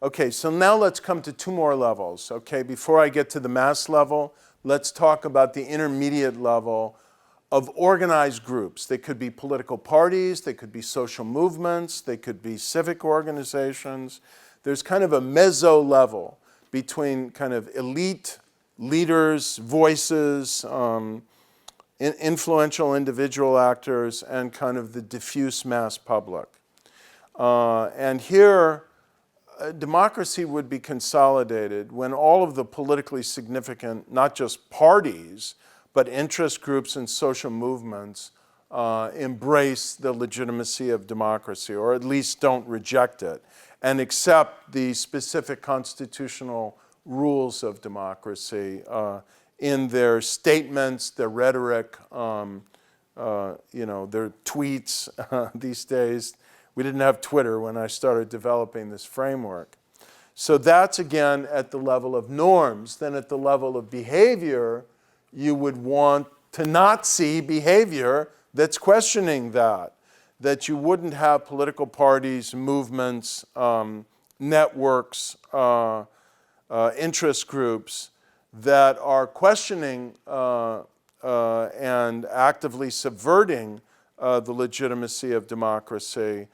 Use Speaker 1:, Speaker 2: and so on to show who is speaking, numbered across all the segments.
Speaker 1: Okay, so now let's come to two more levels. Okay, before I get to the mass level, let's talk about the intermediate level of organized groups. They could be political parties, they could be social movements, they could be civic organizations. There's kind of a meso level between kind of elite leaders, voices, influential individual actors, and kind of the diffuse mass public. And here, democracy would be consolidated when all of the politically significant, not just parties, but interest groups and social movements embrace the legitimacy of democracy, or at least don't reject it, and accept the specific constitutional rules of democracy in their statements, their rhetoric, their tweets these days. We didn't have Twitter when I started developing this framework. So that's, again, at the level of norms. Then at the level of behavior, you would want to not see behavior that's questioning that you wouldn't have political parties, movements, networks, interest groups that are questioning and actively subverting the legitimacy of democracy,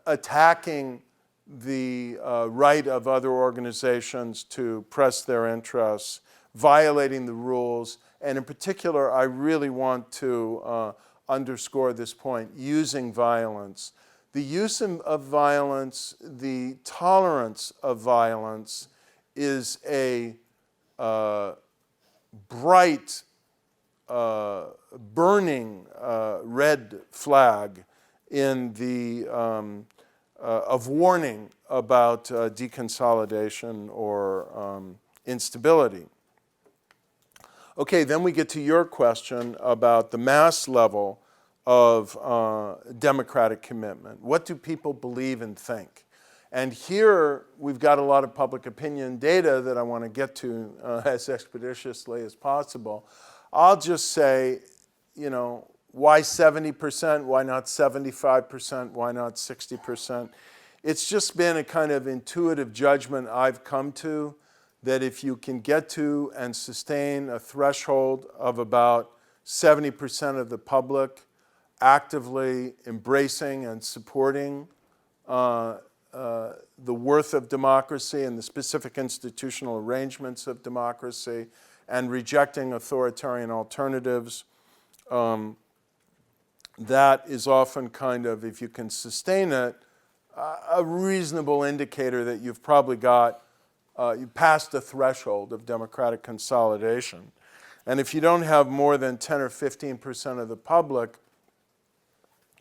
Speaker 1: attacking the right of other organizations to press their interests, violating the rules, and in particular, I really want to underscore this point, using violence. The use of violence, the tolerance of violence is a bright, burning red flag in the of warning about deconsolidation or instability. Okay, then we get to your question about the mass level of democratic commitment. What do people believe and think? And here we've got a lot of public opinion data that I want to get to as expeditiously as possible. I'll just say, why 70%? Why not 75%? Why not 60%? It's just been a kind of intuitive judgment I've come to that if you can get to and sustain a threshold of about 70% of the public actively embracing and supporting the worth of democracy and the specific institutional arrangements of democracy and rejecting authoritarian alternatives, that is often kind of, if you can sustain it, a reasonable indicator that you've probably got, you passed the threshold of democratic consolidation. And if you don't have more than 10 or 15% of the public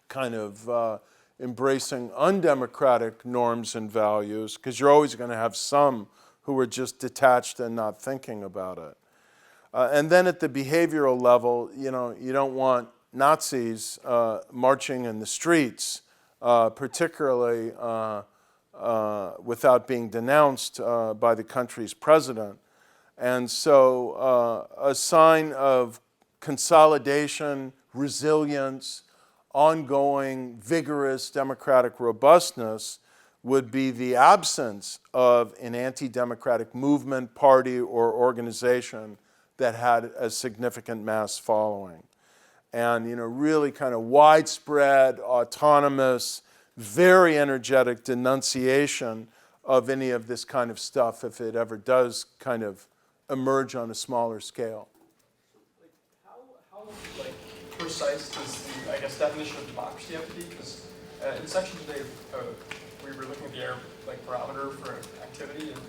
Speaker 1: kind of embracing undemocratic norms and values, because you're always going to have some who are just detached and not thinking about it. And then at the behavioral level, you don't want Nazis marching in the streets, particularly without being denounced by the country's president. And so a sign of consolidation, resilience, ongoing, vigorous democratic robustness would be the absence of an anti-democratic movement, party, or organization that had a significant mass following. And really kind of widespread, autonomous, very energetic denunciation of any of this kind of stuff if it ever does kind of emerge on a smaller scale.
Speaker 2: How precise does the, definition of democracy have to be? Because in the section today, we were looking at the air barometer for activity, and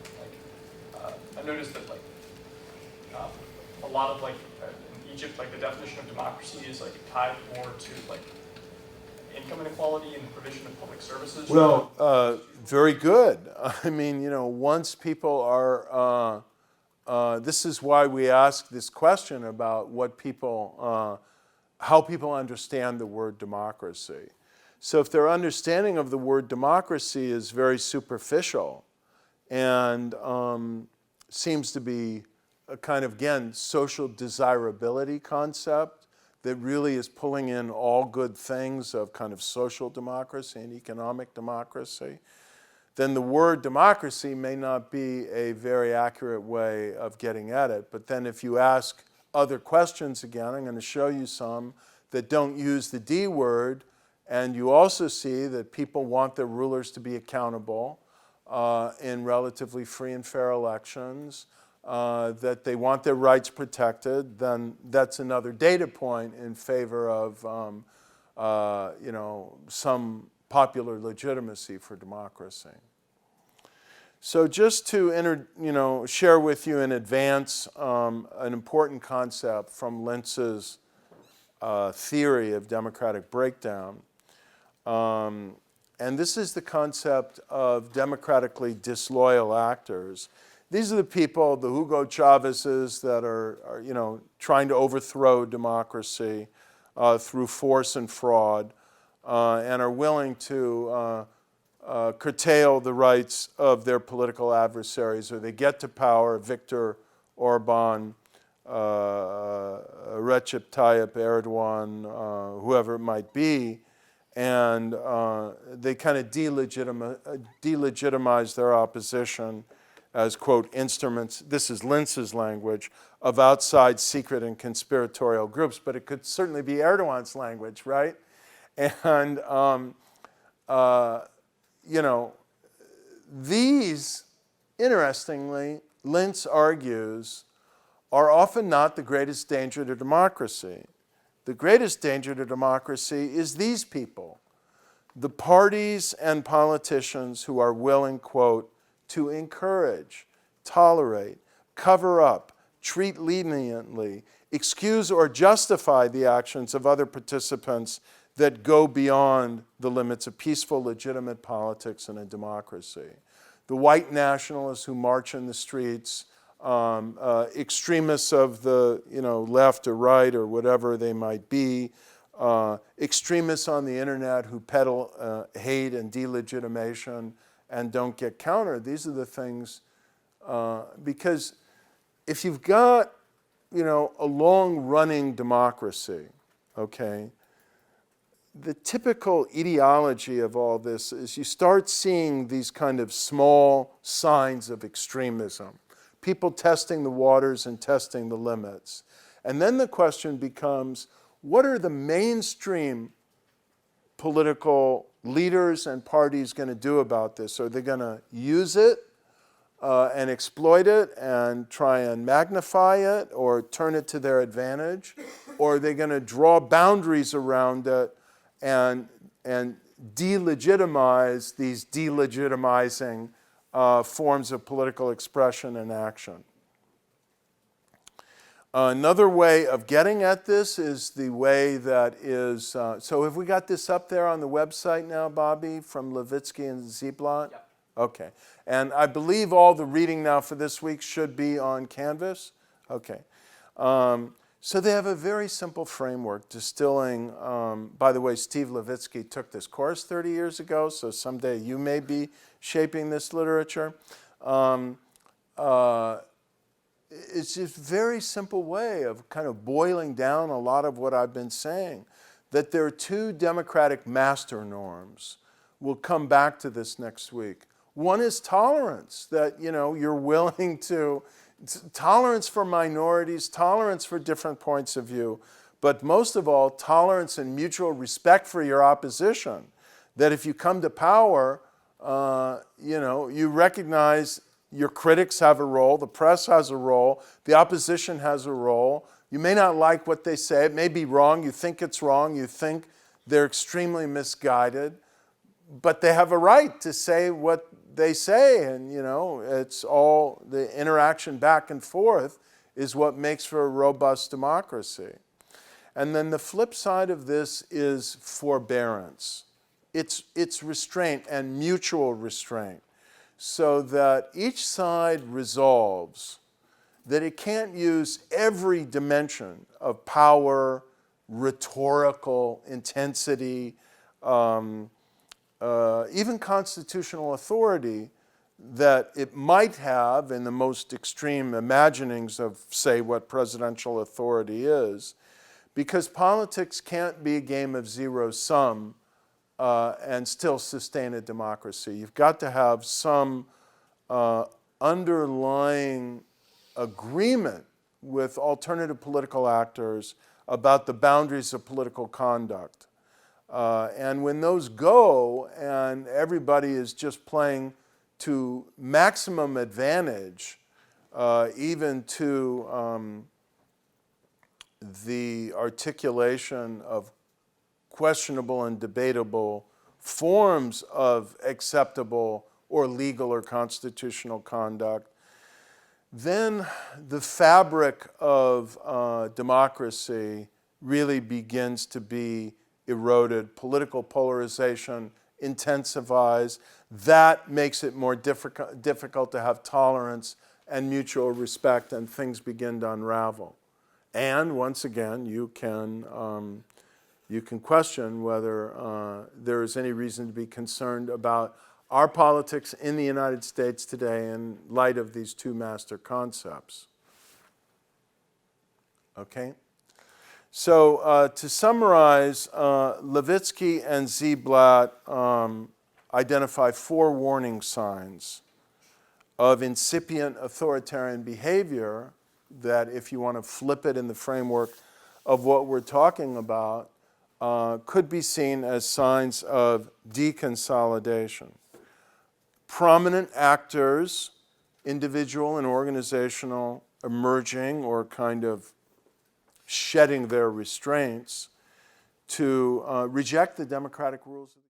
Speaker 2: I noticed that a lot of in Egypt, the definition of democracy is tied more to income inequality and the provision of public services.
Speaker 1: Well, very good. I mean, once people are, this is why we ask this question about what people, how people understand the word democracy. So if their understanding of the word democracy is very superficial and seems to be a kind of, again, social desirability concept that really is pulling in all good things of kind of social democracy and economic democracy, then the word democracy may not be a very accurate way of getting at it. But then if you ask other questions again, I'm going to show you some that don't use the D word, and you also see that people want their rulers to be accountable in relatively free and fair elections, that they want their rights protected, then that's another data point in favor of some popular legitimacy for democracy. So just to share with you in advance an important concept from Lintz's theory of democratic breakdown. And this is the concept of democratically disloyal actors. These are the people, the Hugo Chavezes, that are trying to overthrow democracy through force and fraud, and are willing to curtail the rights of their political adversaries, or they get to power, Viktor Orban, Recep Tayyip Erdogan, whoever it might be, and they kind of delegitimize their opposition as, quote, instruments, this is Lintz's language, of outside secret and conspiratorial groups, but it could certainly be Erdogan's language, right? And, these, interestingly, Lintz argues, are often not the greatest danger to democracy. The greatest danger to democracy is these people, the parties and politicians who are willing, quote, to encourage, tolerate, cover up, treat leniently, excuse or justify the actions of other participants that go beyond the limits of peaceful, legitimate politics in a democracy. The white nationalists who march in the streets, extremists of the left or right or whatever they might be, extremists on the internet who peddle hate and delegitimation and don't get countered. These are the things, because if you've got a long-running democracy, okay, the typical etiology of all this is you start seeing these kind of small signs of extremism, people testing the waters and testing the limits. And then the question becomes, what are the mainstream political leaders and parties going to do about this? Are they going to use it and exploit it and try and magnify it or turn it to their advantage? Or are they going to draw boundaries around it and delegitimize these delegitimizing forms of political expression and action? Another way of getting at this is the way that is, so have we got this up there on the website now, Bobby, from Levitsky and Ziblatt?
Speaker 2: Yep.
Speaker 1: Okay. And I believe all the reading now for this week should be on Canvas? Okay. So they have a very simple framework distilling, by the way, Steve Levitsky took this course 30 years ago, so someday you may be shaping this literature. It's just a very simple way of kind of boiling down a lot of what I've been saying, that there are two democratic master norms. We'll come back to this next week. One is tolerance, that you're willing to, tolerance for minorities, tolerance for different points of view, but most of all, tolerance and mutual respect for your opposition. That if you come to power, you recognize your critics have a role, the press has a role, the opposition has a role. You may not like what they say, it may be wrong, you think it's wrong, you think they're extremely misguided, but they have a right to say what they say, and it's all the interaction back and forth is what makes for a robust democracy. And then the flip side of this is forbearance. It's restraint and mutual restraint, so that each side resolves that it can't use every dimension of power, rhetorical intensity, even constitutional authority that it might have in the most extreme imaginings of, say, what presidential authority is, because politics can't be a game of zero sum and still sustain a democracy. You've got to have some underlying agreement with alternative political actors about the boundaries of political conduct. And when those go and everybody is just playing to maximum advantage, even to the articulation of questionable and debatable forms of acceptable or legal or constitutional conduct, then the fabric of democracy really begins to be eroded. Political polarization intensifies. That makes it more difficult to have tolerance and mutual respect, and things begin to unravel. And once again, you can question whether there is any reason to be concerned about our politics in the United States today in light of these two master concepts. Okay? So to summarize, Levitsky and Ziblatt identify 4 warning signs of incipient authoritarian behavior that, if you want to flip it in the framework of what we're talking about, could be seen as signs of deconsolidation. Prominent actors, individual and organizational, emerging or kind of shedding their restraints to reject the democratic rules of the